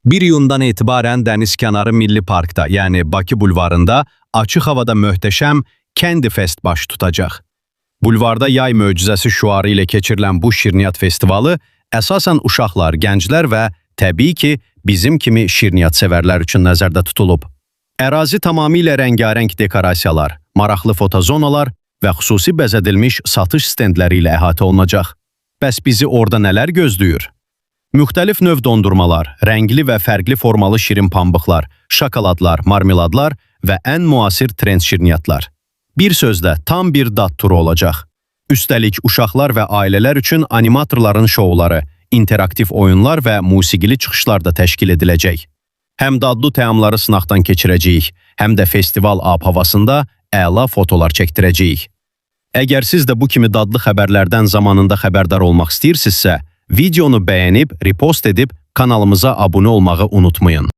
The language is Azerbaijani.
1 iyundan etibarən Dənizkənarı Milli Parkda, yəni Bakı bulvarında açıq havada möhtəşəm Candy Fest baş tutacaq. Bulvarda yay möcüzəsi şüarı ilə keçirilən bu şirniyyat festivalı əsasən uşaqlar, gənclər və təbii ki, bizim kimi şirniyyat sevərlər üçün nəzərdə tutulub. Ərazi tamamilə rəngarəng dekorasiyalar, maraqlı fotozonalar və xüsusi bəzədilmiş satış stendləri ilə əhatə olunacaq. Bəs bizi orada nələr gözləyir? Müxtəlif növ dondurmalar, rəngli və fərqli formalı şirin pambıqlar, şokoladlar, marmeladlar və ən müasir trend şirniyyatlar. Bir sözlə, tam bir dad turu olacaq. Üstəlik, uşaqlar və ailələr üçün animatorların şouları, interaktiv oyunlar və musiqili çıxışlar da təşkil ediləcək. Həm dadlı təamları sınaqdan keçirəcəyik, həm də festival ab-havasında əla fotolar çəkdirəcəyik. Əgər siz də bu kimi dadlı xəbərlərdən zamanında xəbərdar olmaq istəyirsinizsə, videonu bəyənib, repost edib, kanalımıza abunə olmağı unutmayın.